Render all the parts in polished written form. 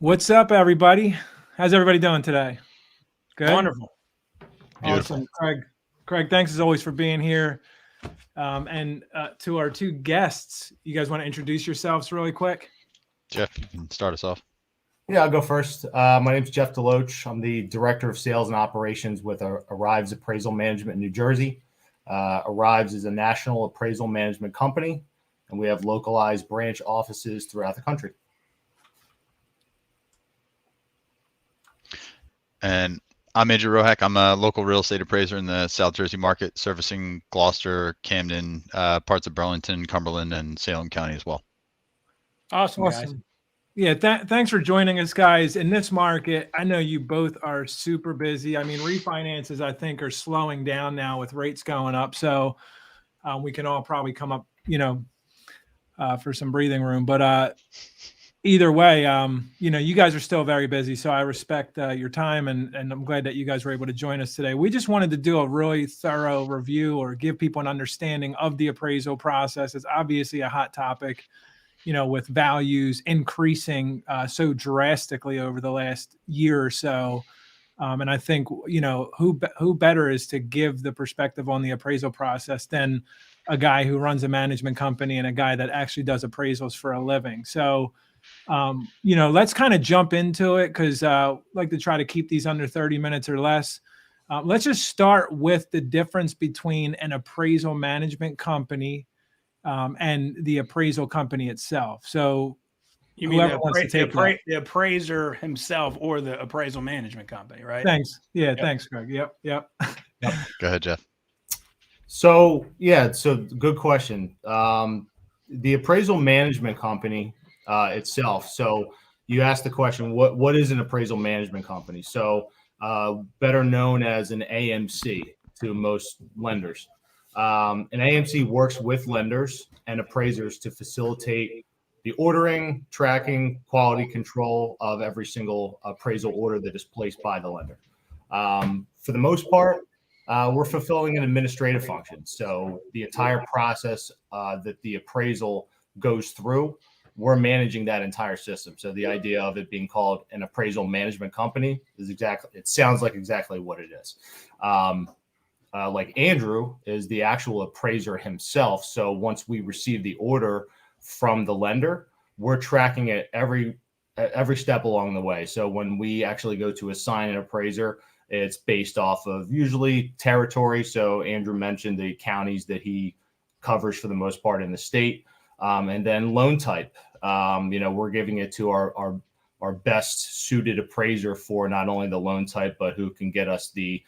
What's up, everybody? How's everybody doing today? Good? Wonderful. Beautiful. Awesome. Craig, thanks as always for being here. And to our two guests, you guys want to introduce yourselves really quick? Jeff, you can start us off. Yeah, I'll go first. My name's Jeff Deloach. I'm the Director of Sales and Operations with Arrives Appraisal Management in New Jersey. Arrives is a national appraisal management company, and we have localized branch offices throughout the country. And I'm Andrew Rohack. I'm a local real estate appraiser in the South Jersey market, servicing Gloucester, Camden, parts of Burlington, Cumberland, and Salem County as well. Awesome, guys. Yeah, thanks for joining us, guys. In this market, I know you both are super busy. I mean, refinances, I think, are slowing down now with rates going up. So we can all probably come up, for some breathing room. But either way, you guys are still very busy. So I respect your time, and I'm glad that you guys were able to join us today. We just wanted to do a really thorough review or give people an understanding of the appraisal process. It's obviously a hot topic, with values increasing so drastically over the last year or so. And I think, who better is to give the perspective on the appraisal process than a guy who runs a management company and a guy that actually does appraisals for a living. So, let's kind of jump into it because I like to try to keep these under 30 minutes or less. Let's just start with the difference between an appraisal management company and the appraisal company itself. So You mean the appraiser himself or the appraisal management company, right? Thanks. Yeah, yep. Thanks, Greg. Yep. Go ahead, Jeff. So good question. The appraisal management company itself. So you asked the question, what is an appraisal management company? So better known as an AMC to most lenders. An AMC works with lenders and appraisers to facilitate the ordering, tracking, quality control of every single appraisal order that is placed by the lender. For the most part, we're fulfilling an administrative function. So the entire process that the appraisal goes through, we're managing that entire system. So the idea of it being called an appraisal management company it sounds like exactly what it is. Like Andrew is the actual appraiser himself. So once we receive the order from the lender, we're tracking it every step along the way. So when we actually go to assign an appraiser, it's based off of usually territory. So Andrew mentioned the counties that he covers for the most part in the state, and then loan type. We're giving it to our best suited appraiser for not only the loan type, but who can get us the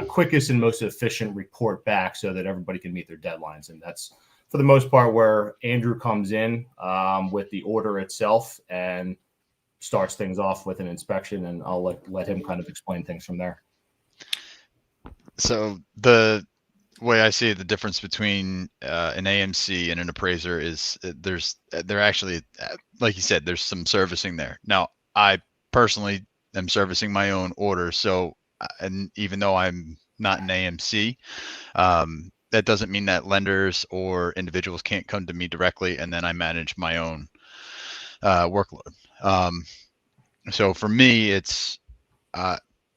quickest and most efficient report back so that everybody can meet their deadlines. And that's for the most part where Andrew comes in with the order itself and starts things off with an inspection, and I'll let him kind of explain things from there. So the way I see the difference between an AMC and an appraiser is they're actually, like you said, there's some servicing there. Now, I personally am servicing my own orders. So, and even though I'm not an AMC, that doesn't mean that lenders or individuals can't come to me directly, and then I manage my own workload. So for me, it's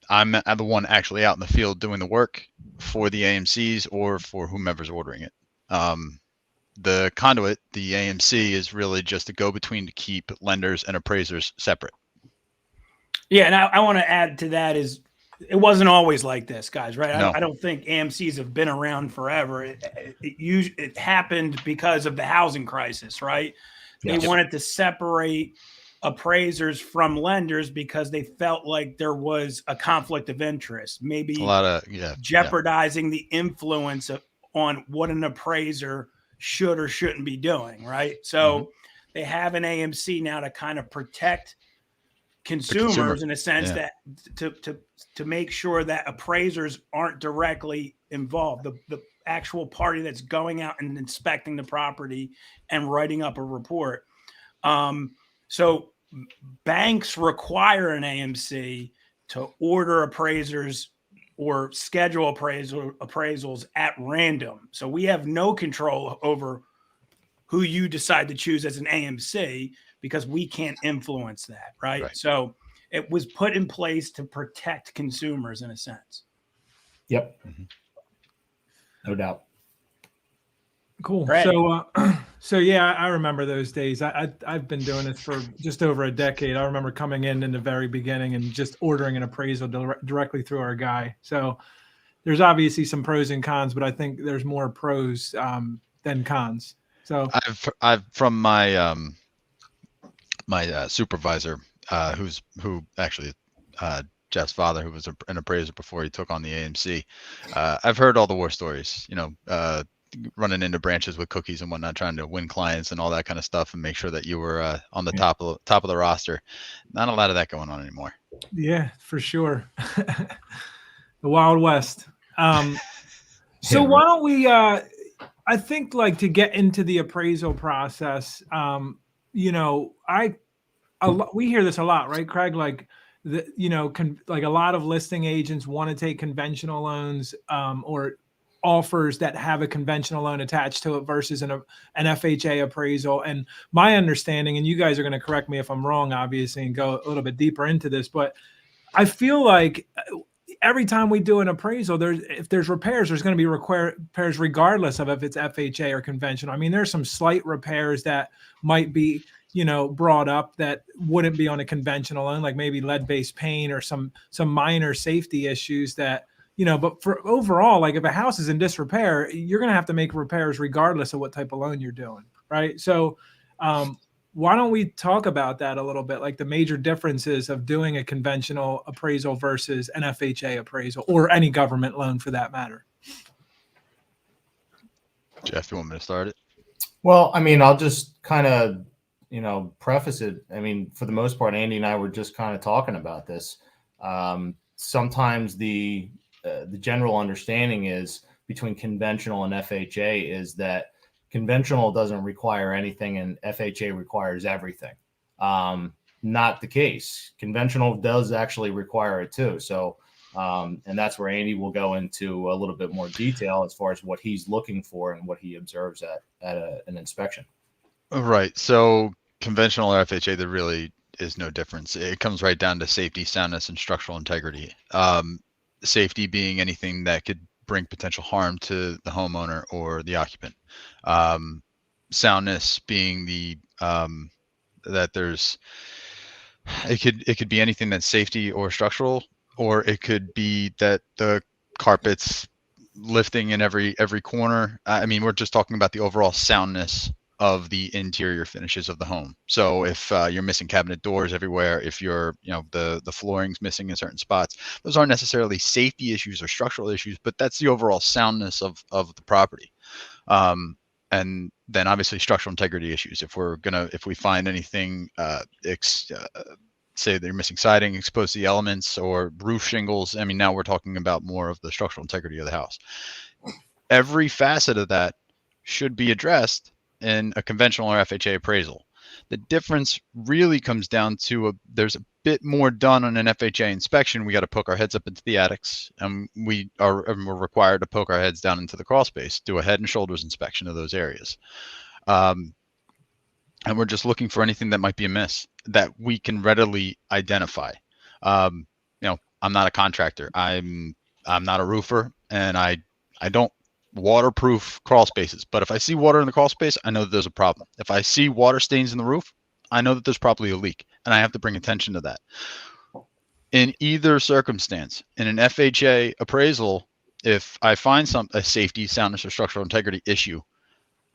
I'm the one actually out in the field doing the work for the AMCs or for whomever's ordering it. The conduit, the AMC, is really just a go-between to keep lenders and appraisers separate. Yeah, and I want to add to that is it wasn't always like this, guys, right? No. I don't think AMCs have been around forever. It happened because of the housing crisis, right? They wanted to separate appraisers from lenders because they felt like there was a conflict of interest, maybe jeopardizing the influence on what an appraiser should or shouldn't be doing, right? So they have an AMC now to kind of protect consumers in a sense that to make sure that appraisers aren't directly involved. The actual party that's going out and inspecting the property and writing up a report. So banks require an AMC to order appraisers or schedule appraisals at random. So we have no control over who you decide to choose as an AMC, because we can't influence that, right? So it was put in place to protect consumers in a sense. Yep. No doubt. Cool. Right. So yeah, I remember those days. I've been doing this for just over a decade. I remember coming in the very beginning and just ordering an appraisal directly through our guy. So there's obviously some pros and cons, but I think there's more pros than cons. So I've from my my supervisor, who actually Jeff's father, who was an appraiser before he took on the AMC. I've heard all the war stories, running into branches with cookies and whatnot, trying to win clients and all that kind of stuff, and make sure that you were on the top of the roster. Not a lot of that going on anymore. Yeah, for sure. The Wild West. So why don't we? I think like to get into the appraisal process. We hear this a lot, right, Craig? Like like a lot of listing agents want to take conventional loans or offers that have a conventional loan attached to it versus an FHA appraisal. And my understanding, and you guys are going to correct me if I'm wrong, obviously, and go a little bit deeper into this, but I feel like every time we do an appraisal, if there's repairs, there's going to be repairs regardless of if it's FHA or conventional. I mean, there's some slight repairs that might be, brought up that wouldn't be on a conventional loan, like maybe lead-based paint or some minor safety issues that, but for overall, like if a house is in disrepair, you're going to have to make repairs regardless of what type of loan you're doing, right? So why don't we talk about that a little bit, like the major differences of doing a conventional appraisal versus an FHA appraisal or any government loan for that matter? Jeff, you want me to start it? Well, I mean, I'll just kind of, preface it. I mean, for the most part, Andy and I were just kind of talking about this. Sometimes the general understanding is between conventional and FHA is that conventional doesn't require anything and FHA requires everything. Not the case. Conventional does actually require it too. So, and that's where Andy will go into a little bit more detail as far as what he's looking for and what he observes at an inspection. Right. So conventional or FHA, there really is no difference. It comes right down to safety, soundness, and structural integrity. Safety being anything that could bring potential harm to the homeowner or the occupant. Soundness being that there's it could be anything that's safety or structural, or it could be that the carpet's lifting in every corner. I mean, we're just talking about the overall soundness of the interior finishes of the home. So if you're missing cabinet doors everywhere, if you're, the flooring's missing in certain spots, those aren't necessarily safety issues or structural issues, but that's the overall soundness of the property. And then obviously structural integrity issues. If we find anything, say they're missing siding, exposed to the elements, or roof shingles, I mean, now we're talking about more of the structural integrity of the house. Every facet of that should be addressed in a conventional or FHA appraisal. The difference really comes down to there's a bit more done on an FHA inspection. We got to poke our heads up into the attics, and we're required to poke our heads down into the crawl space, do a head and shoulders inspection of those areas. And we're just looking for anything that might be amiss that we can readily identify. I'm not a contractor. I'm not a roofer, and I don't waterproof crawl spaces. But if I see water in the crawl space, I know that there's a problem. If I see water stains in the roof, I know that there's probably a leak, and I have to bring attention to that. In either circumstance, in an FHA appraisal, if I find a safety, soundness, or structural integrity issue,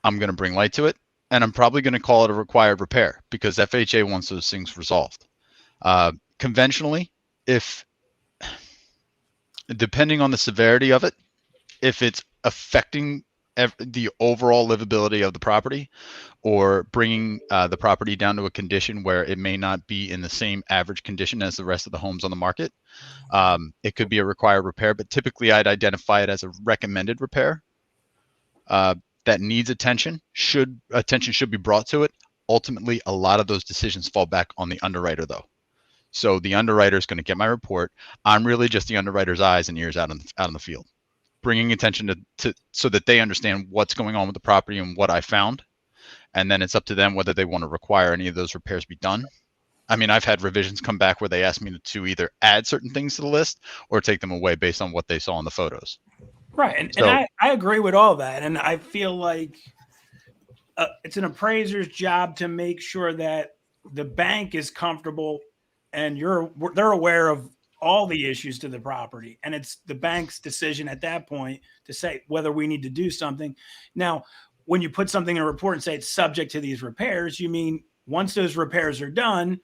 I'm going to bring light to it, and I'm probably going to call it a required repair because FHA wants those things resolved. Conventionally, depending on the severity of it, if it's affecting the overall livability of the property or bringing the property down to a condition where it may not be in the same average condition as the rest of the homes on the market, it could be a required repair, but typically I'd identify it as a recommended repair that needs attention. Attention should be brought to it. Ultimately, a lot of those decisions fall back on the underwriter though. So the underwriter is going to get my report. I'm really just the underwriter's eyes and ears out in the field, bringing attention to so that they understand what's going on with the property and what I found, and then it's up to them whether they want to require any of those repairs be done. I mean, I've had revisions come back where they asked me to either add certain things to the list or take them away based on what they saw in the photos. Right. And I agree with all that. And I feel like it's an appraiser's job to make sure that the bank is comfortable and they're aware of all the issues to the property. And it's the bank's decision at that point to say whether we need to do something. Now, when you put something in a report and say it's subject to these repairs, you mean once those repairs are done,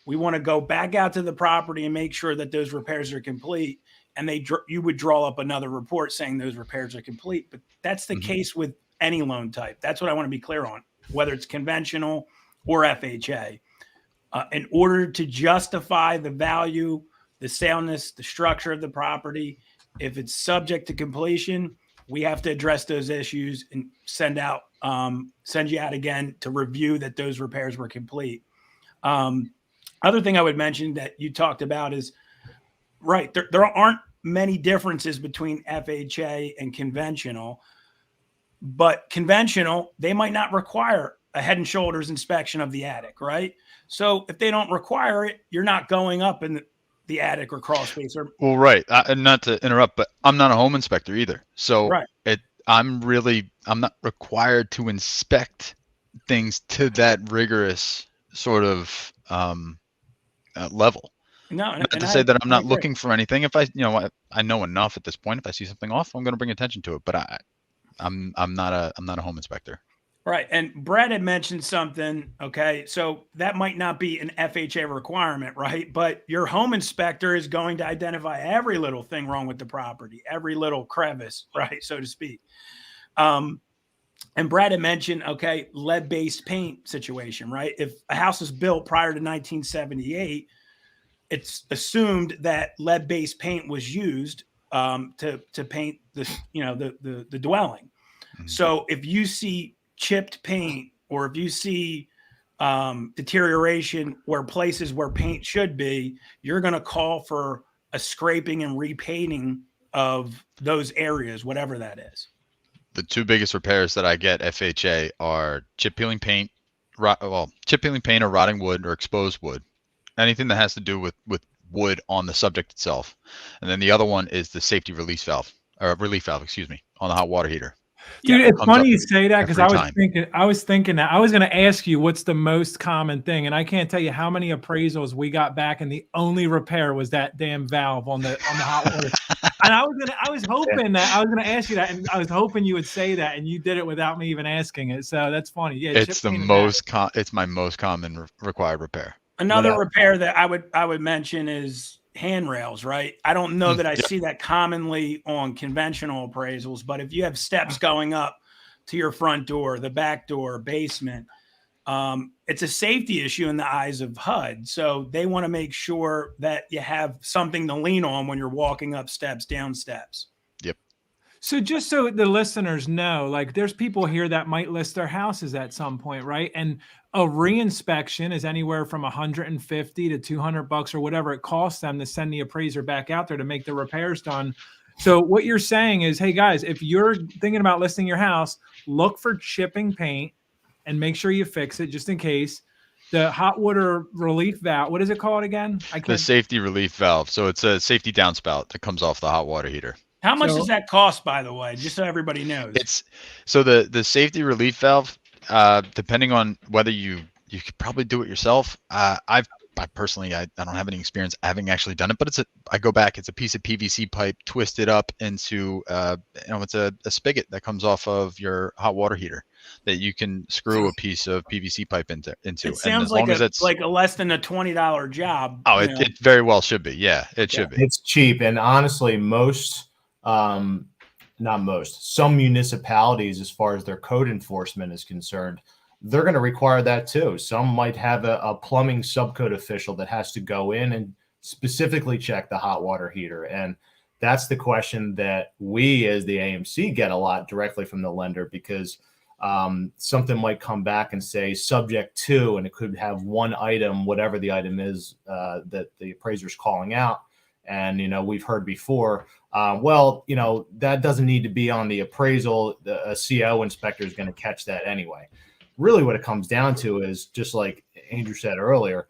we want to go back out to the property and make sure that those repairs are complete. And you would draw up another report saying those repairs are complete. But that's the case with any loan type. That's what I want to be clear on, whether it's conventional or FHA. In order to justify the value, the soundness, the structure of the property, if it's subject to completion, we have to address those issues and send you out again to review that those repairs were complete. Other thing I would mention that you talked about is, right, there aren't many differences between FHA and conventional, but conventional, they might not require a head and shoulders inspection of the attic, right? So if they don't require it, you're not going up in the attic or crawl space. Well, right. And not to interrupt, but I'm not a home inspector either. So I'm not required to inspect things to that rigorous sort of level. No, not to say that I'm not looking for anything. If I know enough at this point. If I see something off, I'm going to bring attention to it. But I'm not a home inspector. Right. And Brad had mentioned something. Okay. So that might not be an FHA requirement, right? But your home inspector is going to identify every little thing wrong with the property, every little crevice, right, so to speak. And Brad had mentioned, okay, lead-based paint situation, right? If a house was built prior to 1978, it's assumed that lead-based paint was used to paint the dwelling. Mm-hmm. So if you see chipped paint, or if you see deterioration where places where paint should be, you're going to call for a scraping and repainting of those areas, whatever that is. The two biggest repairs that I get FHA are chip peeling paint, chip peeling paint or rotting wood or exposed wood, anything that has to do with wood on the subject itself. And then the other one is the safety relief valve, on the hot water heater. Dude, it's funny you say that, because I was thinking that I was going to ask you what's the most common thing, and I can't tell you how many appraisals we got back, and the only repair was that damn valve on the hot water. And I was hoping that I was going to ask you that, and I was hoping you would say that, and you did it without me even asking it. So that's funny. Yeah, it's it's my most common required repair. Another repair that I would mention is handrails, right? I don't know that I see that commonly on conventional appraisals, but if you have steps going up to your front door, the back door, basement, it's a safety issue in the eyes of HUD. So they want to make sure that you have something to lean on when you're walking up steps, down steps. Yep. So just so the listeners know, like, there's people here that might list their houses at some point, right? And a reinspection is anywhere from $150 to $200 or whatever it costs them to send the appraiser back out there to make the repairs done. So what you're saying is, hey guys, if you're thinking about listing your house, look for chipping paint and make sure you fix it just in case. The hot water relief valve, what is it called again? The safety relief valve. So it's a safety downspout that comes off the hot water heater. How much does that cost, by the way, just so everybody knows? The safety relief valve, depending on whether you could probably do it yourself. I personally don't have any experience having actually done it, but it's a piece of PVC pipe twisted up into it's a spigot that comes off of your hot water heater that you can screw a piece of PVC pipe into. It sounds like a less than a $20 job. Oh, it very well should be. Yeah, it should be. It's cheap, and honestly, some municipalities, as far as their code enforcement is concerned, they're going to require that too. Some might have a plumbing subcode official that has to go in and specifically check the hot water heater. And that's the question that we as the AMC get a lot directly from the lender, because something might come back and say subject to, and it could have one item, whatever the item is that the appraiser's calling out. And, we've heard before, that doesn't need to be on the appraisal. A CO inspector is going to catch that anyway. really what it comes down to is just like Andrew said earlier,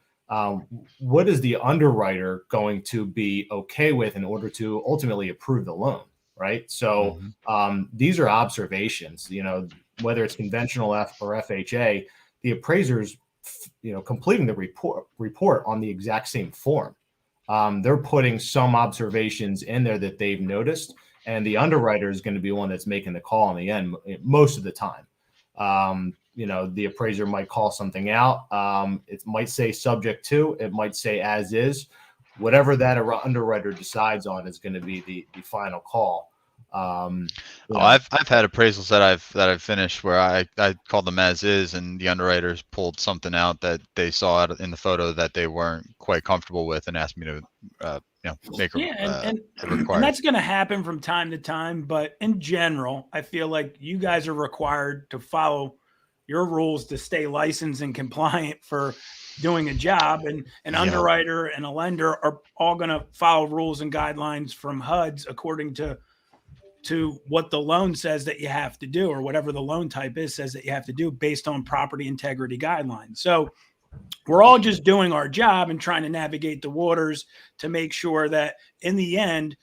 what is the underwriter going to be okay with in order to ultimately approve the loan, right? So these are observations, whether it's conventional or FHA, the appraisers, completing the report on the exact same form. They're putting some observations in there that they've noticed, and the underwriter is going to be one that's making the call in the end most of the time. The appraiser might call something out. It might say subject to, it might say as is. Whatever that underwriter decides on is going to be the final call. I've had appraisals that I've finished where I called them as is, and the underwriters pulled something out that they saw in the photo that they weren't quite comfortable with, and asked me to make a required. And that's going to happen from time to time. But in general, I feel like you guys are required to follow your rules to stay licensed and compliant for doing a job, and an underwriter and a lender are all going to follow rules and guidelines from HUDs according to what the loan says that you have to do, or whatever the loan type is says that you have to do based on property integrity guidelines. So we're all just doing our job and trying to navigate the waters to make sure that in the end,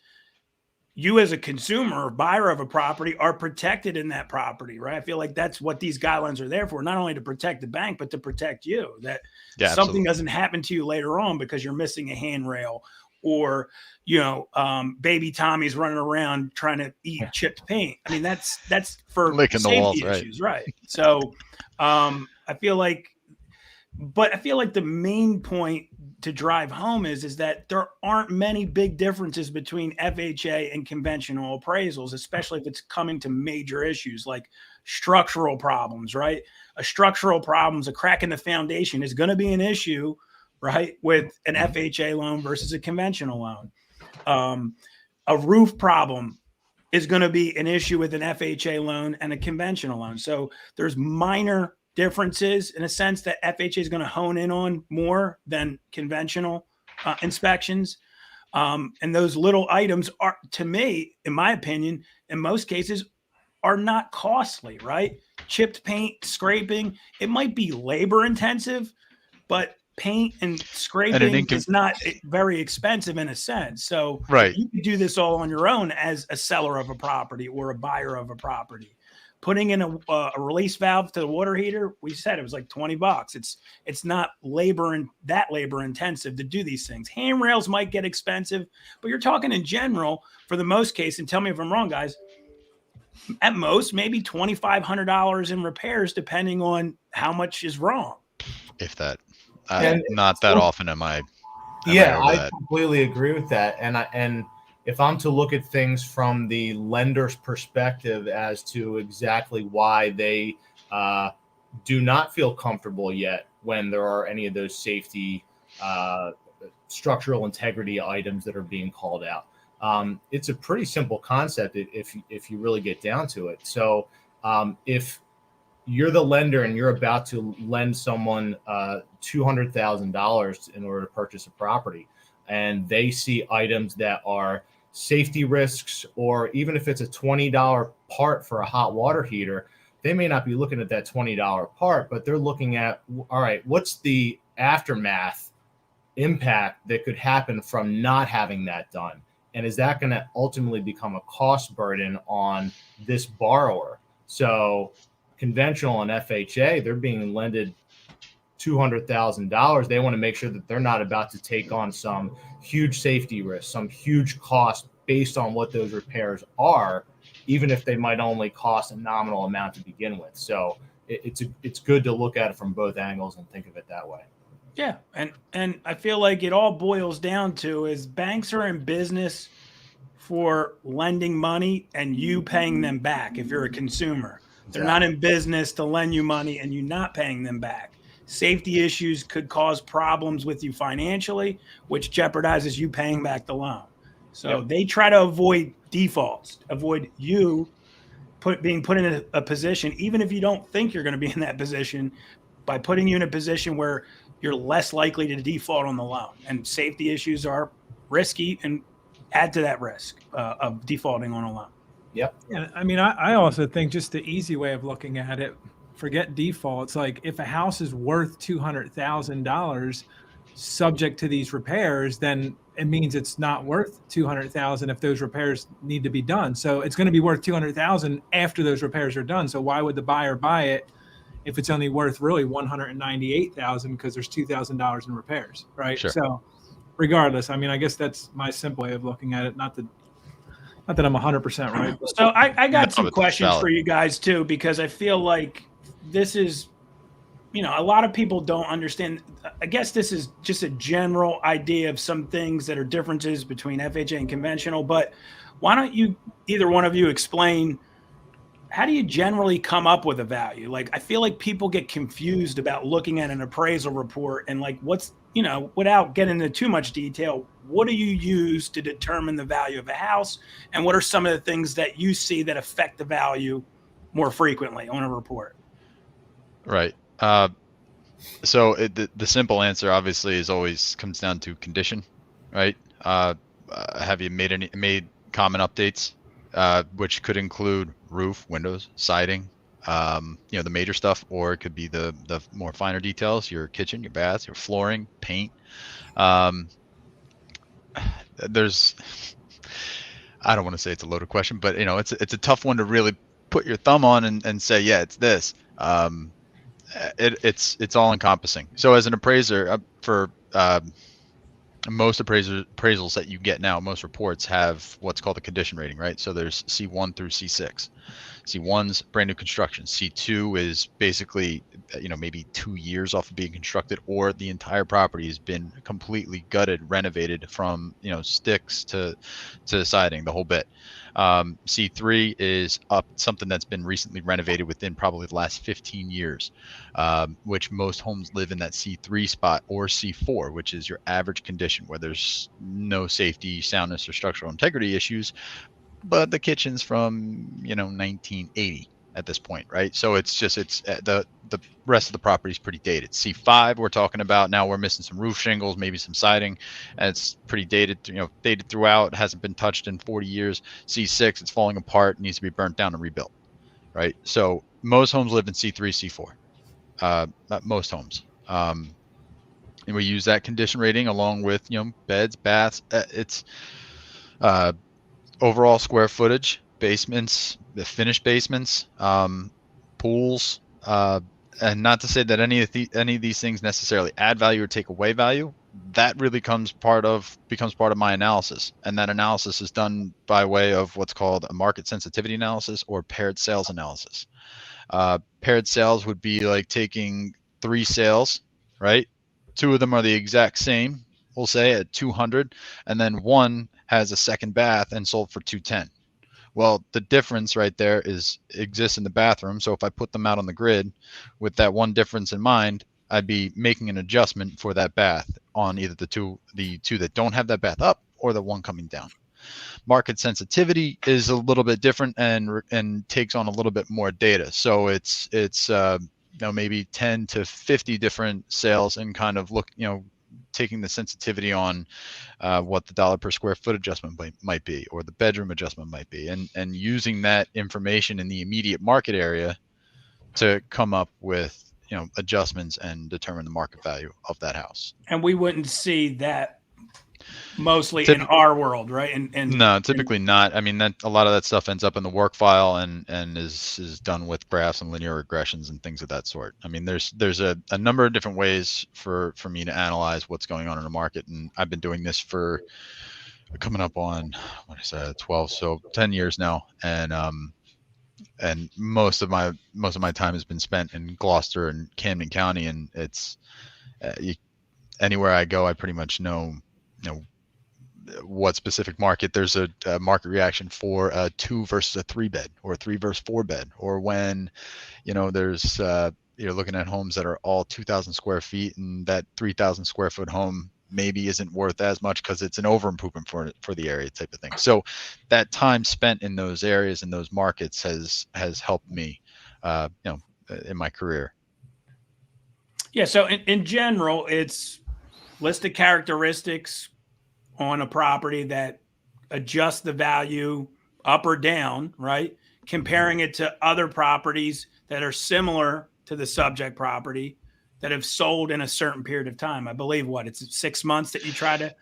you as a consumer or buyer of a property are protected in that property, right? I feel like that's what these guidelines are there for, not only to protect the bank, but to protect you, that something doesn't happen to you later on because you're missing a handrail, or, baby Tommy's running around trying to eat chipped paint. I mean, that's for licking the walls, issues, right? So I feel like the main point to drive home is that there aren't many big differences between FHA and conventional appraisals, especially if it's coming to major issues like structural problems, right? A structural problems, a crack in the foundation is going to be an issue, right, with an FHA loan versus a conventional loan. A roof problem is going to be an issue with an FHA loan and a conventional loan. So there's minor differences in a sense that FHA is going to hone in on more than conventional inspections. And those little items are, to me, in my opinion, in most cases, are not costly, right? Chipped paint, scraping, it might be labor intensive, but paint and scraping is not very expensive in a sense. So you can do this all on your own as a seller of a property or a buyer of a property. Putting in a release valve to the water heater, we said it was like $20. It's not labor intensive to do these things. Handrails might get expensive, but you're talking in general for the most case, and tell me if I'm wrong, guys, at most maybe $2,500 in repairs, depending on how much is wrong. If that. Not that often am I. I completely agree with that. And if I'm to look at things from the lender's perspective as to exactly why they do not feel comfortable yet when there are any of those safety structural integrity items that are being called out, it's a pretty simple concept if you really get down to it. So if you're the lender and you're about to lend someone $200,000 in order to purchase a property, and they see items that are safety risks, or even if it's a $20 part for a hot water heater, they may not be looking at that $20 part, but they're looking at, all right, what's the aftermath impact that could happen from not having that done? And is that going to ultimately become a cost burden on this borrower? So conventional and FHA, they're being lended $200,000. They want to make sure that they're not about to take on some huge safety risk, some huge cost based on what those repairs are, even if they might only cost a nominal amount to begin with. So it's good to look at it from both angles and think of it that way. Yeah, and I feel like it all boils down to is banks are in business for lending money and you paying them back if you're a consumer. They're not in business to lend you money and you not paying them back. Safety issues could cause problems with you financially, which jeopardizes you paying back the loan. So they try to avoid defaults, avoid you being put in a position, even if you don't think you're going to be in that position, by putting you in a position where you're less likely to default on the loan. And safety issues are risky and add to that risk of defaulting on a loan. Yep. And I mean, I also think just the easy way of looking at it, forget default. It's like if a house is worth $200,000 subject to these repairs, then it means it's not worth 200,000 if those repairs need to be done. So it's going to be worth 200,000 after those repairs are done. So why would the buyer buy it if it's only worth really 198,000 because there's $2,000 in repairs, right? Sure. So regardless, I mean, I guess that's my simple way of looking at it. Not that I'm 100% right. So I got some but that's questions valid. for you guys too, because I feel like this is, a lot of people don't understand. I guess this is just a general idea of some things that are differences between FHA and conventional, but why don't you, either one of you, explain how do you generally come up with a value? Like, I feel like people get confused about looking at an appraisal report and like, what's, without getting into too much detail, what do you use to determine the value of a house? And what are some of the things that you see that affect the value more frequently on a report? Right. So the simple answer obviously is always comes down to condition, right? Have you made common updates, which could include roof, windows, siding, the major stuff, or it could be the more finer details, your kitchen, your bath, your flooring, paint. There's, I don't want to say it's a loaded question, but it's a tough one to really put your thumb on and say, yeah, it's this. It's all encompassing. So as an appraiser, for most appraisals that you get now, most reports have what's called a condition rating, right? So there's C1 through C6. C1's brand new construction. C2 is basically, maybe 2 years off of being constructed, or the entire property has been completely gutted, renovated from, sticks to siding, the whole bit. C3 is up something that's been recently renovated within probably the last 15 years, which most homes live in that C3 spot, or C4, which is your average condition where there's no safety, soundness, or structural integrity issues, but the kitchen's from 1980 at this point, right? So it's the rest of the property is pretty dated. C5, we're talking about now, we're missing some roof shingles, maybe some siding, and it's pretty dated, dated throughout, hasn't been touched in 40 years. C6, it's falling apart, needs to be burnt down and rebuilt, right? So most homes live in C3, C4, most homes. And we use that condition rating along with, beds, baths. It's overall square footage, basements, the finished basements, pools, and not to say that any of these things necessarily add value or take away value. That really becomes part of my analysis, and that analysis is done by way of what's called a market sensitivity analysis or paired sales analysis. Paired sales would be like taking 3 sales, right? 2 of them are the exact same, we'll say at 200, and then 1 has a second bath and sold for 210. Well, the difference right there exists in the bathroom. So if I put them out on the grid with that one difference in mind, I'd be making an adjustment for that bath on either the two that don't have that bath up, or the one coming down. Market sensitivity is a little bit different and takes on a little bit more data. So it's maybe 10 to 50 different sales, and kind of taking the sensitivity on what the dollar per square foot adjustment might be, or the bedroom adjustment might be, and using that information in the immediate market area to come up with adjustments and determine the market value of that house. And we wouldn't see that mostly in our world, right? And no, typically not. I mean, that a lot of that stuff ends up in the work file and is done with graphs and linear regressions and things of that sort. I mean, there's a number of different ways for me to analyze what's going on in the market, and I've been doing this for coming up on 12, so 10 years now, and most of my time has been spent in Gloucester and Camden County, and it's anywhere I go, I pretty much know what specific market. There's a market reaction for a 2 versus a 3 bed, or a 3 versus 4 bed, or when there's you're looking at homes that are all 2,000 square feet, and that 3,000 square foot home maybe isn't worth as much because it's an over improvement for the area, type of thing. So that time spent in those areas and those markets has helped me in my career. Yeah, so in general, it's listed characteristics on a property that adjust the value up or down, right? Comparing it to other properties that are similar to the subject property that have sold in a certain period of time. I believe it's 6 months that you try to.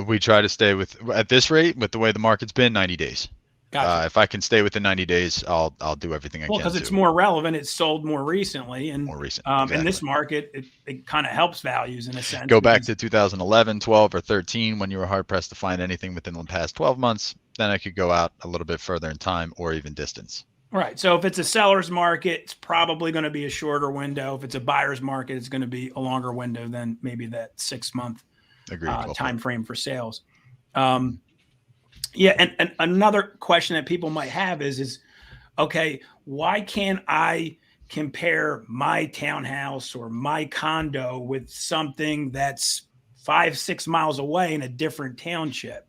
We try to stay at this rate, with the way the market's been, 90 days. Gotcha. If I can stay within 90 days, I'll do everything I can. Because it's more relevant. It's sold more recently, and more recent. In this market, it kind of helps values in a sense. Go back to 2011, 12, or 13 when you were hard pressed to find anything within the past 12 months. Then I could go out a little bit further in time or even distance. Right. So if it's a seller's market, it's probably going to be a shorter window. If it's a buyer's market, it's going to be a longer window than maybe that 6 month time frame for sales. Yeah. And another question that people might have is, okay, why can't I compare my townhouse or my condo with something that's 5-6 miles away in a different township?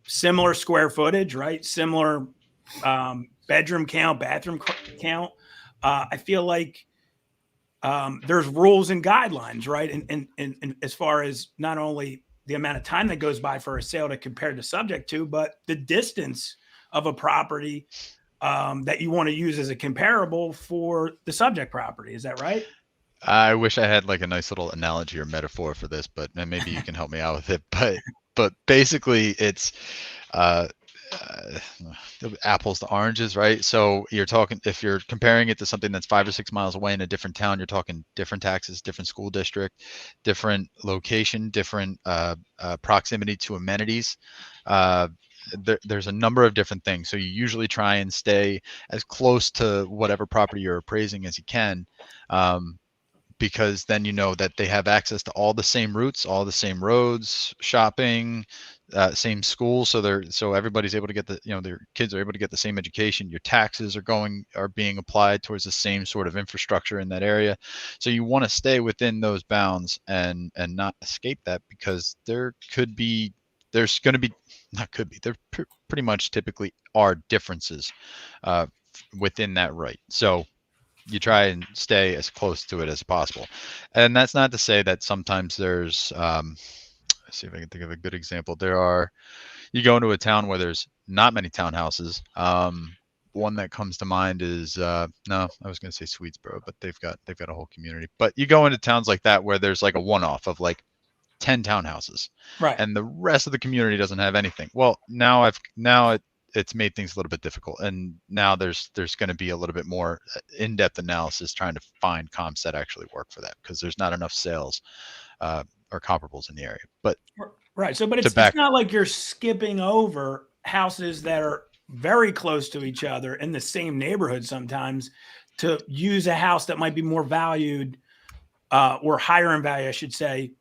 Similar square footage, right? Similar bedroom count, bathroom count. I feel like there's rules and guidelines, right? And as far as not only the amount of time that goes by for a sale to compare the subject to, but the distance of a property that you want to use as a comparable for the subject property. Is that right? I wish I had like a nice little analogy or metaphor for this, but maybe you can help me out with it. But basically, it's apples to oranges, right? So you're talking, if you're comparing it to something that's 5 or 6 miles away in a different town, you're talking different taxes, different school district, different location, different proximity to amenities. There's a number of different things. So you usually try and stay as close to whatever property you're appraising as you can, because then you know that they have access to all the same routes, all the same roads, shopping, same schools. So everybody's able to get their kids are able to get the same education. Your taxes are being applied towards the same sort of infrastructure in that area. So you want to stay within those bounds and not escape that, because there pretty much typically are differences within that right. So you try and stay as close to it as possible. And that's not to say that sometimes there's let's see if I can think of a good example. You go into a town where there's not many townhouses. One that comes to mind is no, I was going to say Swedesboro, but they've got a whole community. But you go into towns like that where there's like a one-off of like 10 townhouses, right? And the rest of the community doesn't have anything. Well, it's made things a little bit difficult, and now there's going to be a little bit more in-depth analysis trying to find comps that actually work for that, because there's not enough sales or comparables in the area. But right, so it's not like you're skipping over houses that are very close to each other in the same neighborhood sometimes to use a house that might be more valued or higher in value, I should say,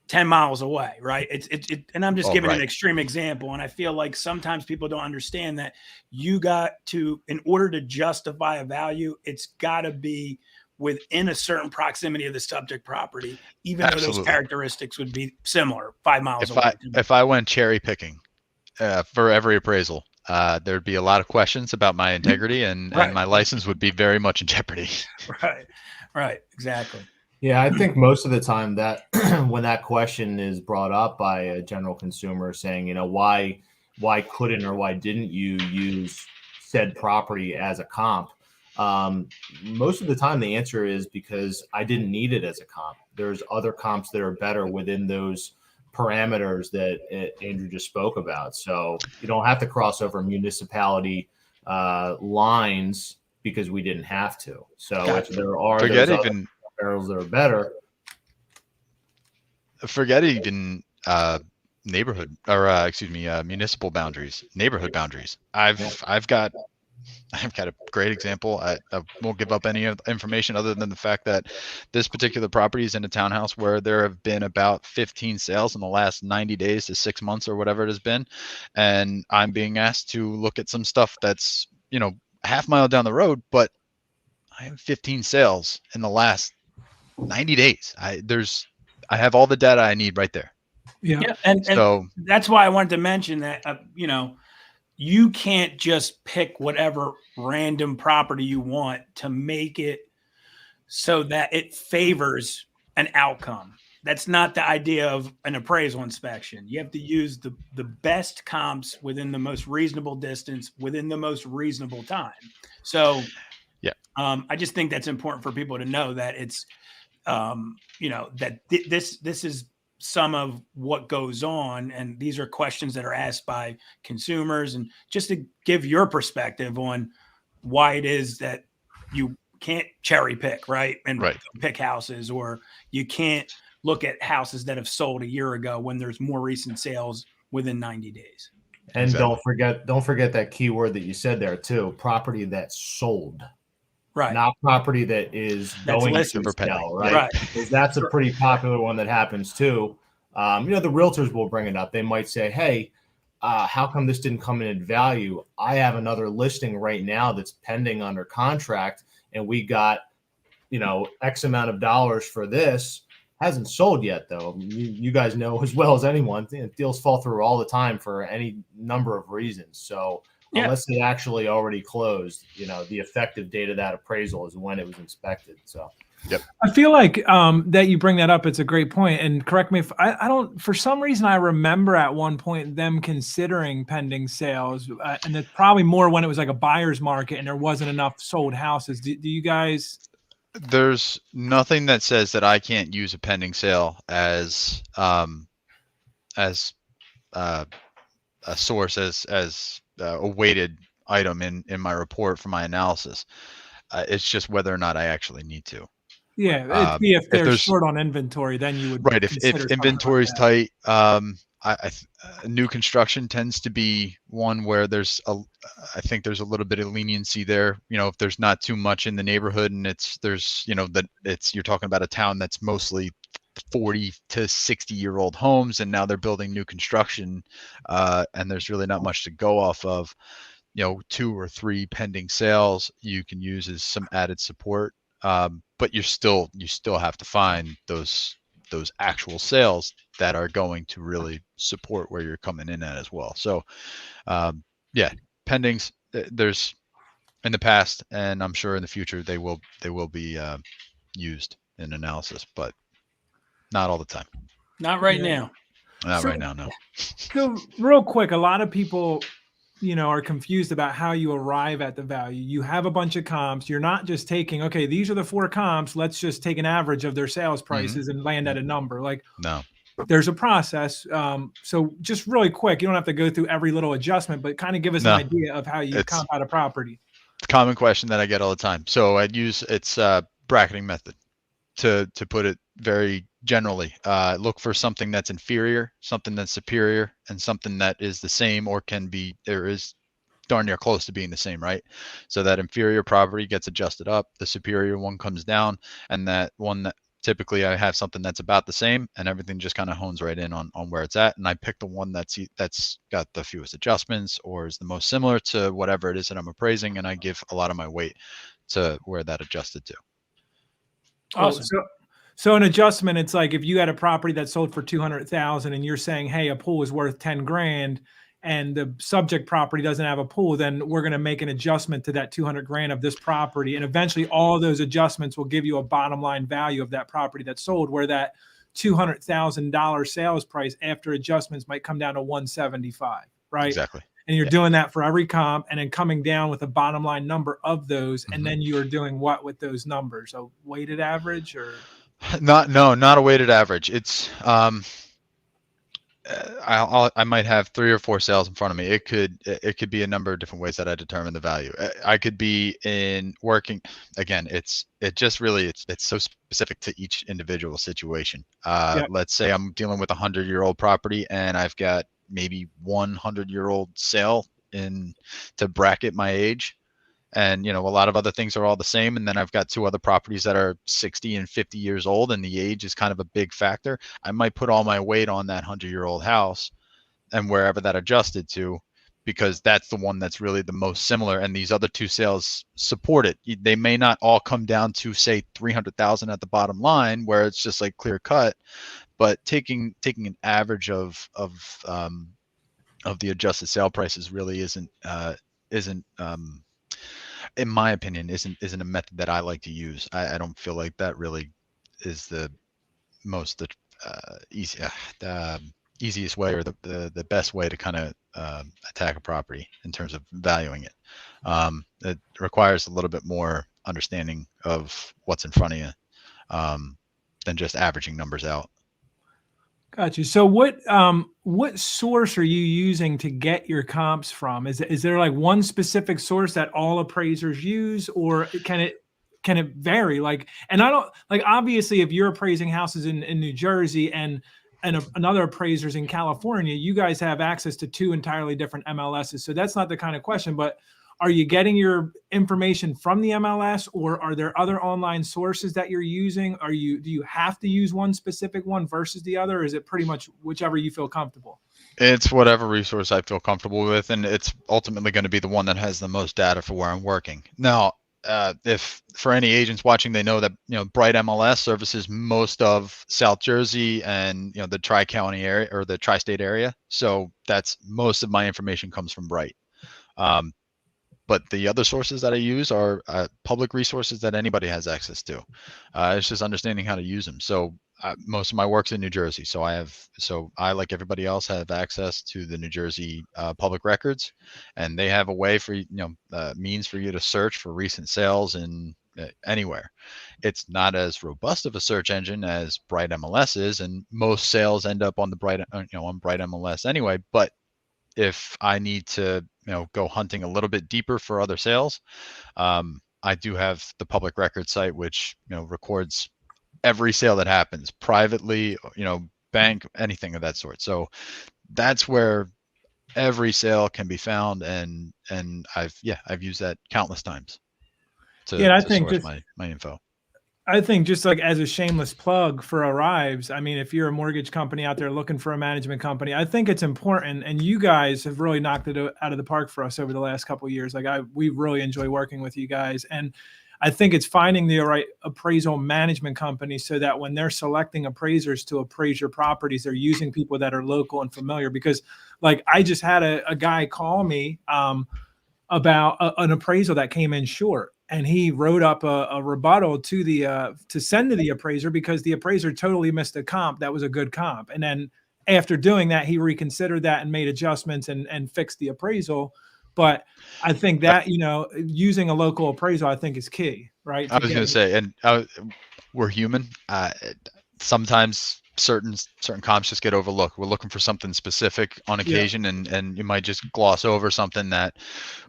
10 miles away, right? And I'm just giving an extreme example. And I feel like sometimes people don't understand that in order to justify a value, it's got to be within a certain proximity of the subject property, even though those characteristics would be similar 5 miles away. If I went cherry picking for every appraisal, there'd be a lot of questions about my integrity, and my license would be very much in jeopardy. Right, exactly. Yeah, I think most of the time that when that question is brought up by a general consumer saying, why couldn't or why didn't you use said property as a comp? Most of the time the answer is because I didn't need it as a comp. There's other comps that are better within those parameters that Andrew just spoke about. So you don't have to cross over municipality lines because we didn't have to. So gotcha. If there are barrels that are better. Forget even neighborhood or municipal boundaries, neighborhood boundaries. I've got a great example. I won't give up any information other than the fact that this particular property is in a townhouse where there have been about 15 sales in the last 90 days to 6 months or whatever it has been. And I'm being asked to look at some stuff that's, a half mile down the road, but I have 15 sales in the last 90 days. I have all the data I need right there. Yeah. And that's why I wanted to mention that, you can't just pick whatever random property you want to make it so that it favors an outcome. That's not the idea of an appraisal inspection. You have to use the best comps within the most reasonable distance, within the most reasonable time. So I just think that's important for people to know that it's, that this is some of what goes on. And these are questions that are asked by consumers, and just to give your perspective on why it is that you can't cherry pick, right? And pick houses, or you can't look at houses that have sold a year ago when there's more recent sales within 90 days. And don't forget that key word that you said there too, property that's sold. Right. Not property that is going to sell, right? Because that's a pretty popular one that happens too. The realtors will bring it up. They might say, hey, how come this didn't come in at value? I have another listing right now that's pending under contract, and we got, X amount of dollars for this. Hasn't sold yet, though. You guys know as well as anyone, deals fall through all the time for any number of reasons. So unless it actually already closed, the effective date of that appraisal is when it was inspected. So, I feel like that you bring that up. It's a great point. And correct me if I don't, for some reason, I remember at one point them considering pending sales, and it's probably more when it was like a buyer's market and there wasn't enough sold houses. Do you guys? There's nothing that says that I can't use a pending sale as a source, as a weighted item in my report for my analysis. It's just whether or not I actually need to. Yeah, if they're short on inventory, then you would. Right. If inventory is tight, new construction tends to be one where I think there's a little bit of leniency there. If there's not too much in the neighborhood, and you're talking about a town that's mostly 40 to 60-year-old homes, and now they're building new construction, and there's really not much to go off of. 2 or 3 pending sales you can use as some added support, but you still have to find those actual sales that are going to really support where you're coming in at as well. So pendings, there's in the past, and I'm sure in the future they will be used in analysis, but not all the time. Not right now. Not right now, no. So real quick, a lot of people are confused about how you arrive at the value. You have a bunch of comps. You're not just taking, okay, these are the 4 comps. Let's just take an average of their sales prices and land at a number. Like, no, there's a process. So just really quick, you don't have to go through every little adjustment, but kind of give us an idea of how you comp out a property. Common question that I get all the time. So I'd use bracketing method to put it very generally. Look for something that's inferior, something that's superior, and something that is the same or is darn near close to being the same, right? So that inferior property gets adjusted up, the superior one comes down, and that one that typically I have something that's about the same, and everything just kind of hones right in on where it's at. And I pick the one that's got the fewest adjustments or is the most similar to whatever it is that I'm appraising, and I give a lot of my weight to where that adjusted to. Awesome. So an adjustment, it's like if you had a property that sold for 200,000 and you're saying, hey, a pool is worth 10 grand and the subject property doesn't have a pool, then we're going to make an adjustment to that 200 grand of this property. And eventually all of those adjustments will give you a bottom line value of that property that sold, where that $200,000 sales price after adjustments might come down to 175, right? Exactly. And you're doing that for every comp and then coming down with a bottom line number of those. And then you're doing what with those numbers? A weighted average or? Not a weighted average. It's I might have 3 or 4 sales in front of me. It could be a number of different ways that I determine the value. I could be in working, again, it's so specific to each individual situation. Let's say I'm dealing with a 100-year-old property and I've got maybe 100-year-old sale to bracket my age. And, a lot of other things are all the same. And then I've got 2 other properties that are 60 and 50 years old, and the age is kind of a big factor. I might put all my weight on that 100-year-old house and wherever that adjusted to, because that's the one that's really the most similar. And these other 2 sales support it. They may not all come down to, say, 300,000 at the bottom line, where it's just like clear cut, but taking an average of the adjusted sale prices really isn't in my opinion, isn't a method that I like to use. I don't feel like that really is the most easiest way or the best way to kind of attack a property in terms of valuing it. It requires a little bit more understanding of what's in front of you, than just averaging numbers out. Got you. So what source are you using to get your comps from? Is there like one specific source that all appraisers use, or can it vary? Like, and I don't like, obviously if you're appraising houses in New Jersey and another appraiser's in California, you guys have access to two entirely different MLSs. So that's not the kind of question, but are you getting your information from the MLS, or are there other online sources that you're using? Do you have to use one specific one versus the other? Or is it pretty much whichever you feel comfortable? It's whatever resource I feel comfortable with, and it's ultimately going to be the one that has the most data for where I'm working. Now, if for any agents watching, they know that Bright MLS services most of South Jersey and the Tri-County area or the Tri-State area. So that's most of my information comes from Bright. But the other sources that I use are public resources that anybody has access to. It's just understanding how to use them. So most of my work's in New Jersey. So I, like everybody else, have access to the New Jersey public records, and they have a way for means for you to search for recent sales in anywhere. It's not as robust of a search engine as Bright MLS is, and most sales end up on the Bright MLS anyway. But if I need to go hunting a little bit deeper for other sales, I do have the public record site, which records every sale that happens privately, bank, anything of that sort. So that's where every sale can be found, and I've used that countless times to source my info. I think just like as a shameless plug for Arrives, I mean, if you're a mortgage company out there looking for a management company, I think it's important. And you guys have really knocked it out of the park for us over the last couple of years. Like we really enjoy working with you guys. And I think it's finding the right appraisal management company so that when they're selecting appraisers to appraise your properties, they're using people that are local and familiar. Because like I just had a guy call me about an appraisal that came in short. And he wrote up a rebuttal to send to the appraiser because the appraiser totally missed a comp that was a good comp. And then after doing that, he reconsidered that and made adjustments and fixed the appraisal. But I think that, using a local appraisal, I think is key, right? I was going to say, and we're human. Sometimes certain comps just get overlooked. We're looking for something specific on occasion, and you might just gloss over something that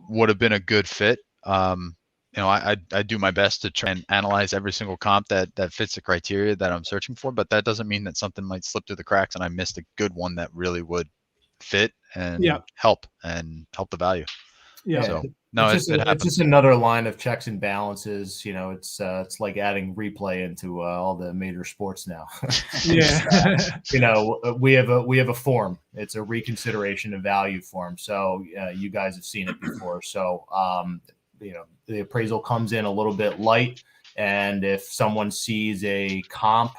would have been a good fit. I do my best to try and analyze every single comp that fits the criteria that I'm searching for, but that doesn't mean that something might slip through the cracks and I missed a good one that really would fit and help the value. Yeah. So no, it's just another line of checks and balances. It's like adding replay into all the major sports now. We have a form. It's a reconsideration of value form. So you guys have seen it before. So the appraisal comes in a little bit light, and if someone sees a comp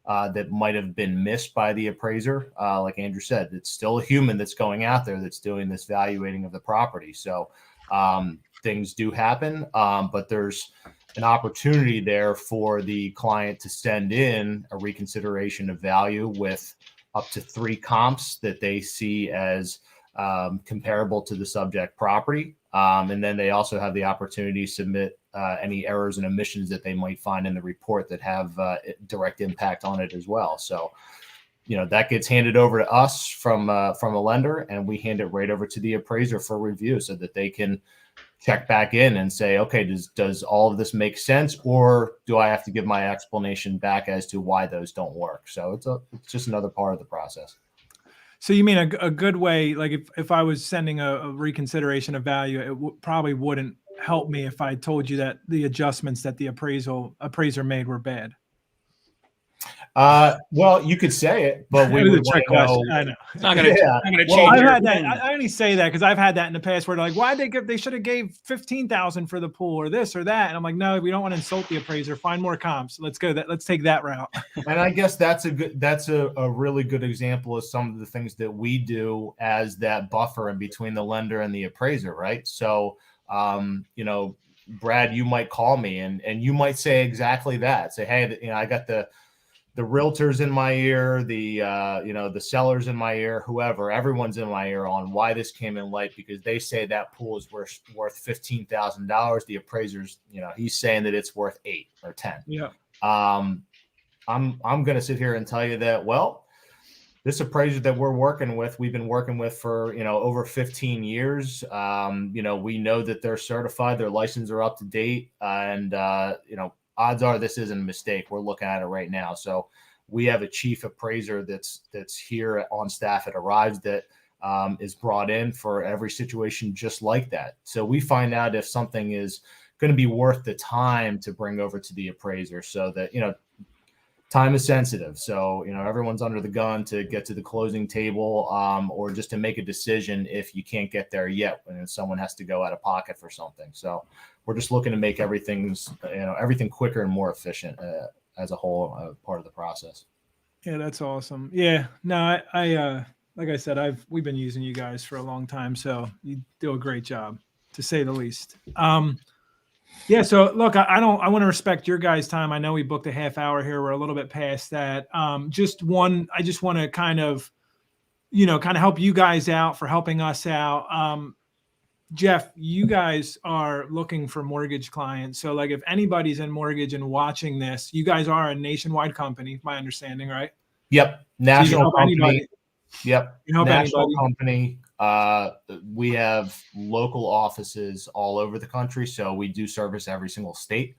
that might have been missed by the appraiser, like Andrew said, it's still a human that's going out there that's doing this valuating of the property. So things do happen, but there's an opportunity there for the client to send in a reconsideration of value with up to 3 comps that they see as comparable to the subject property. And then they also have the opportunity to submit any errors and omissions that they might find in the report that have direct impact on it as well. So, that gets handed over to us from a lender, and we hand it right over to the appraiser for review so that they can check back in and say, okay, does all of this make sense, or do I have to give my explanation back as to why those don't work? So it's just another part of the process. So you mean a good way, like if I was sending a reconsideration of value, it probably wouldn't help me if I told you that the adjustments that the appraiser made were bad. Well, you could say it, but we would check question. I know it's not going to change. I've had that. I only say that because I've had that in the past where they're like, why they should have gave 15,000 for the pool or this or that, and I'm like, no, we don't want to insult the appraiser. Find more comps. Let's take that route. And I guess that's a really good example of some of the things that we do as that buffer in between the lender and the appraiser, right? So, Brad, you might call me and you might say exactly that. Say, hey, I got the realtors in my ear, the sellers in my ear, whoever, everyone's in my ear on why this came in light, because they say that pool is worth $15,000. The appraiser's, he's saying that it's worth 8 or 10. Yeah. I'm going to sit here and tell you that, well, this appraiser that we've been working with for, over 15 years. We know that they're certified, their licenses are up to date, and, odds are this isn't a mistake. We're looking at it right now. So we have a chief appraiser that's here on staff at Arrives that is brought in for every situation just like that. So we find out if something is going to be worth the time to bring over to the appraiser, so that, time is sensitive. So, everyone's under the gun to get to the closing table, or just to make a decision if you can't get there yet, when someone has to go out of pocket for something. So we're just looking to make everything quicker and more efficient as a whole part of the process. Yeah, that's awesome. Yeah, no, I like I said, we've been using you guys for a long time, so you do a great job, to say the least. Yeah. So look, I want to respect your guys' time. I know we booked a half hour here. We're a little bit past that. I just want to kind of help you guys out for helping us out. Jeff, you guys are looking for mortgage clients. So like if anybody's in mortgage and watching this, you guys are a nationwide company, my understanding, right? Yep. National company. Anybody. Yep. You help National anybody. company. We have local offices all over the country, so we do service every single state.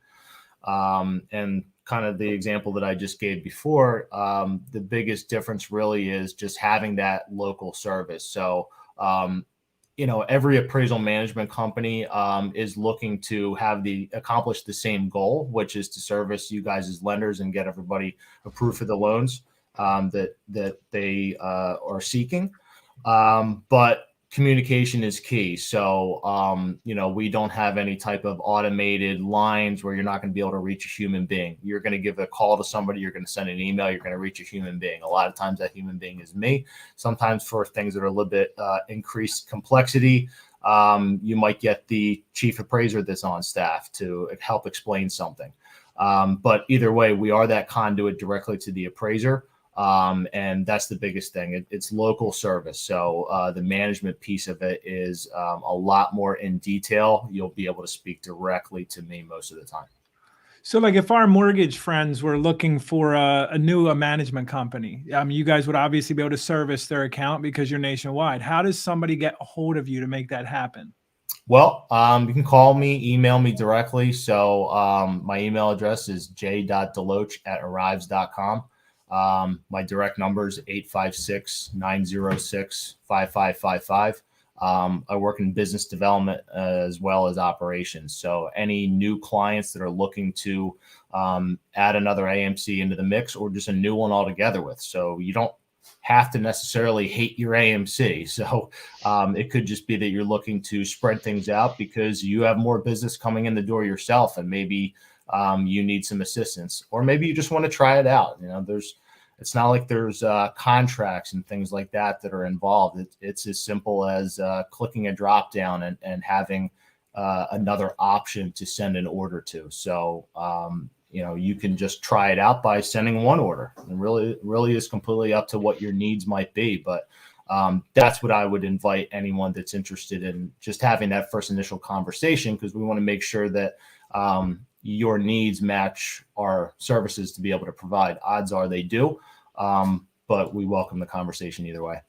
And kind of the example that I just gave before, the biggest difference really is just having that local service. So, every appraisal management company is looking to accomplish the same goal, which is to service you guys as lenders and get everybody approved for the loans that they are seeking. But communication is key. So, we don't have any type of automated lines where you're not going to be able to reach a human being. You're going to give a call to somebody, you're going to send an email, you're going to reach a human being. A lot of times that human being is me. Sometimes for things that are a little bit increased complexity, you might get the chief appraiser that's on staff to help explain something. But either way, we are that conduit directly to the appraiser. And that's the biggest thing. It's local service. So the management piece of it is a lot more in detail. You'll be able to speak directly to me most of the time. So like if our mortgage friends were looking for a new management company, you guys would obviously be able to service their account because you're nationwide. How does somebody get a hold of you to make that happen? Well, you can call me, email me directly. So my email address is j.deloach@arrives.com. My direct number is 856-906-5555. I work in business development as well as operations. So any new clients that are looking to add another AMC into the mix, or just a new one altogether with. So you don't have to necessarily hate your AMC. So it could just be that you're looking to spread things out because you have more business coming in the door yourself, and maybe you need some assistance, or maybe you just want to try it out. It's not like there's contracts and things like that are involved. It's as simple as clicking a drop down and having another option to send an order to. So, you can just try it out by sending one order. And really is completely up to what your needs might be. But that's what I would invite anyone that's interested in just having that first initial conversation, because we want to make sure that your needs match our services to be able to provide. Odds are they do, but we welcome the conversation either way.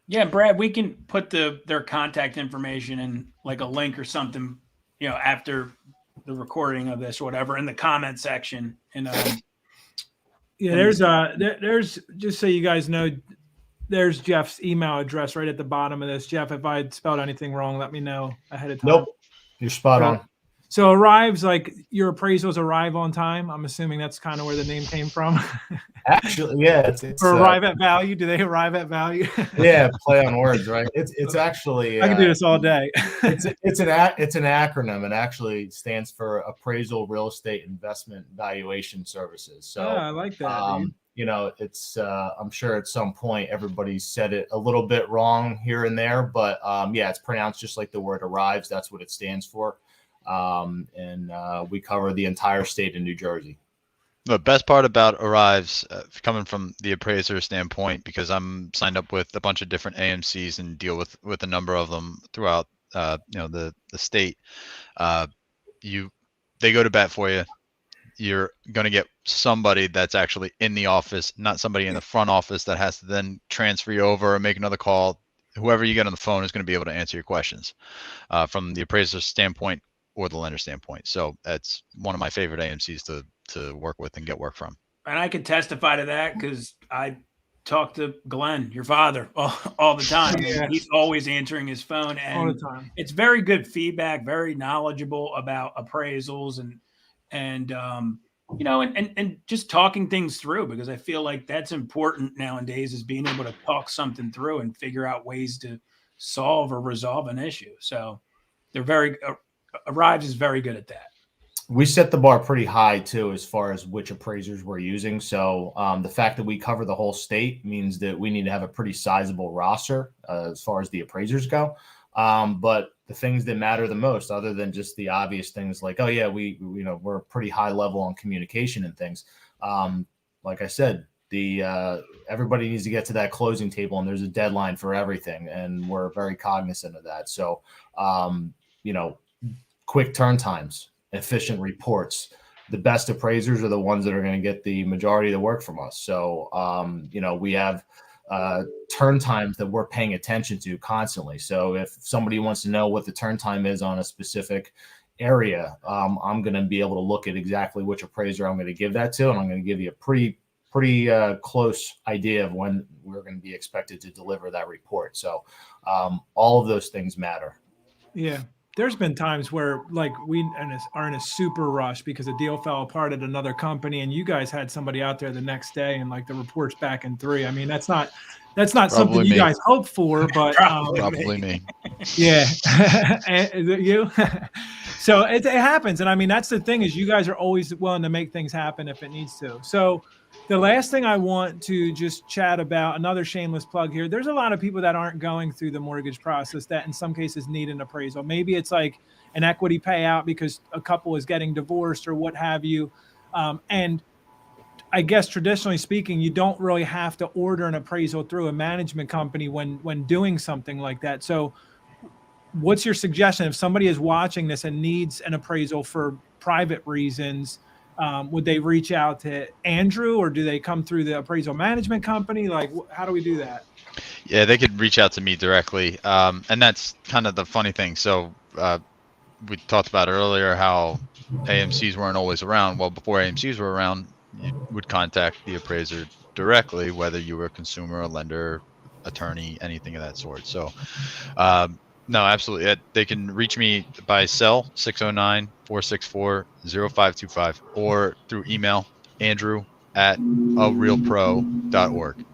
Yeah, Brad, we can put their contact information in like a link or something, after the recording of this or whatever, in the comment section. And yeah, there's just so you guys know, there's Jeff's email address right at the bottom of this. Jeff, if I spelled anything wrong, let me know ahead of time. Nope, you're spot on. So Arrives, like your appraisals arrive on time. I'm assuming that's kind of where the name came from. Actually, yeah, it's or arrive at value. Do they arrive at value? Yeah, play on words, right? It's actually I can do this all day. it's an acronym. It actually stands for Appraisal Real Estate Investment Valuation Services. So I like that. it's I'm sure at some point everybody said it a little bit wrong here and there, but yeah, it's pronounced just like the word Arrives. That's what it stands for. And we cover the entire state of New Jersey. The best part about Arrives, coming from the appraiser standpoint, because I'm signed up with a bunch of different AMCs and deal with a number of them throughout, the state. Uh, they go to bat for you. You're going to get somebody that's actually in the office, not somebody in the front office that has to then transfer you over or make another call. Whoever you get on the phone is going to be able to answer your questions from the appraiser standpoint or the lender standpoint. So that's one of my favorite AMCs to work with and get work from. And I can testify to that because I talk to Glenn, your father, all the time. Yeah. He's always answering his phone, all the and time. it's very good feedback, very knowledgeable about appraisals and just talking things through, because I feel like that's important nowadays, is being able to talk something through and figure out ways to solve or resolve an issue. So they're Arrives is very good at that. We set the bar pretty high too, as far as which appraisers we're using. So the fact that we cover the whole state means that we need to have a pretty sizable roster as far as the appraisers go. But the things that matter the most, other than just the obvious things like, oh yeah, we're pretty high level on communication and things. Like I said, everybody needs to get to that closing table, and there's a deadline for everything, and we're very cognizant of that. So quick turn times, efficient reports. The best appraisers are the ones that are going to get the majority of the work from us. So, we have turn times that we're paying attention to constantly. So if somebody wants to know what the turn time is on a specific area, I'm going to be able to look at exactly which appraiser I'm going to give that to, and I'm going to give you a pretty close idea of when we're going to be expected to deliver that report. So all of those things matter. Yeah. There's been times where like we are in a super rush because a deal fell apart at another company, and you guys had somebody out there the next day, and like the report's back in 3. I mean, that's not something you guys hope for, but probably me. Yeah. Is it you? So it happens. And I mean, that's the thing, is you guys are always willing to make things happen if it needs to. So the last thing I want to just chat about, another shameless plug here. There's a lot of people that aren't going through the mortgage process that in some cases need an appraisal. Maybe it's like an equity payout because a couple is getting divorced or what have you. And I guess traditionally speaking, you don't really have to order an appraisal through a management company when doing something like that. So what's your suggestion if somebody is watching this and needs an appraisal for private reasons? Would they reach out to Andrew, or do they come through the appraisal management company? Like, how do we do that? Yeah, they could reach out to me directly. And that's kind of the funny thing. So we talked about earlier how AMCs weren't always around. Well, before AMCs were around, you would contact the appraiser directly, whether you were a consumer, a lender, attorney, anything of that sort. So no, absolutely. They can reach me by cell 609-464-0525 or through email, andrew@arealpro.org.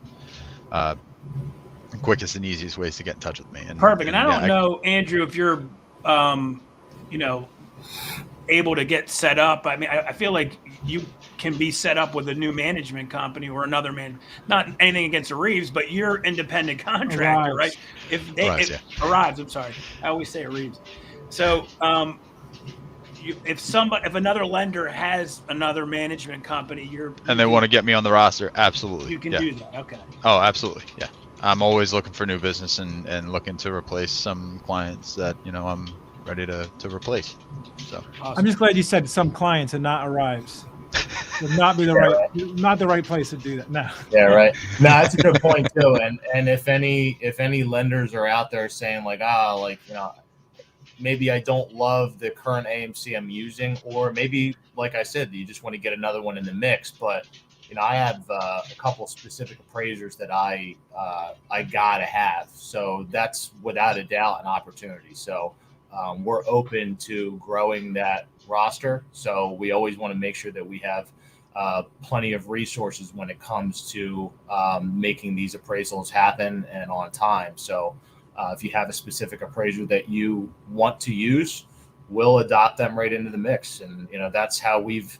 Quickest and easiest ways to get in touch with me. Perfect. And I don't know, Andrew, if you're, able to get set up. I mean, I feel like you can be set up with a new management company or another man. Not anything against the Reeves, but you're independent contractor, right? Arrives, I'm sorry, I always say Reeves. So if another lender has another management company, and they want to get me on the roster, absolutely, you can do that. Okay. Oh, absolutely, yeah. I'm always looking for new business and looking to replace some clients that I'm ready to replace. So awesome. I'm just glad you said some clients and not Arrives. Would not be the not the right place to do that. No. Yeah, right. No, that's a good point too. And if any lenders are out there saying like, maybe I don't love the current AMC I'm using, or maybe, like I said, you just want to get another one in the mix. But I have a couple specific appraisers that I gotta have. So that's without a doubt an opportunity. So we're open to growing that roster. So we always want to make sure that we have plenty of resources when it comes to making these appraisals happen and on time. So if you have a specific appraiser that you want to use, we'll adopt them right into the mix. And, that's how we've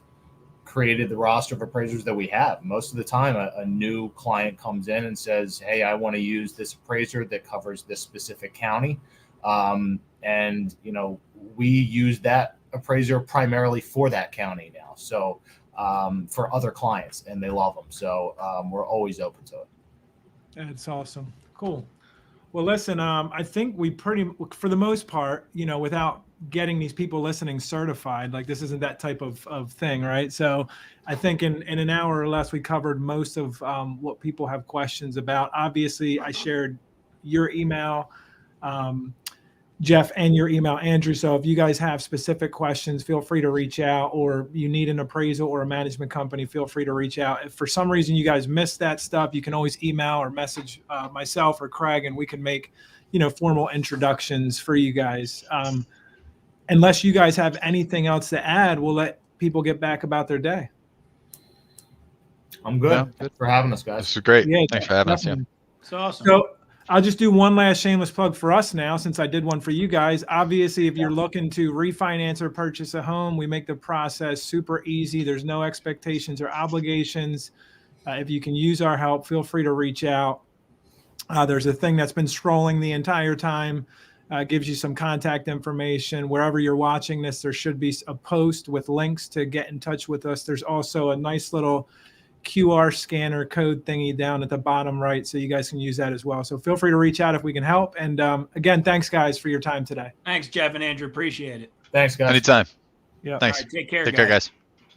created the roster of appraisers that we have. Most of the time, a new client comes in and says, hey, I want to use this appraiser that covers this specific county. And we use that appraiser primarily for that county now. So for other clients, and they love them. So we're always open to it. That's awesome. Cool. Well, listen, I think we for the most part, without getting these people listening certified, like this isn't that type of thing, right? So I think in an hour or less, we covered most of what people have questions about. Obviously, I shared your email, Jeff, and your email, Andrew. So if you guys have specific questions, feel free to reach out, or you need an appraisal or a management company, feel free to reach out. If for some reason you guys missed that stuff, you can always email or message myself or Craig, and we can make, formal introductions for you guys. Unless you guys have anything else to add, we'll let people get back about their day. I'm good. Yeah, good. Thanks for having us, guys. This is great. Yeah, Thanks for having us. Yeah. definitely. It's awesome. So I'll just do one last shameless plug for us now, since I did one for you guys. Obviously, if you're looking to refinance or purchase a home, we make the process super easy. There's no expectations or obligations. If you can use our help, feel free to reach out. There's a thing that's been scrolling the entire time, gives you some contact information. Wherever you're watching this, there should be a post with links to get in touch with us. There's also a nice little QR scanner code thingy down at the bottom right, so you guys can use that as well. So feel free to reach out if we can help. And again, thanks guys for your time today. Thanks, Jeff and Andrew. Appreciate it. Thanks, guys. Anytime. Yeah. Thanks. All right, take care, Take care, guys.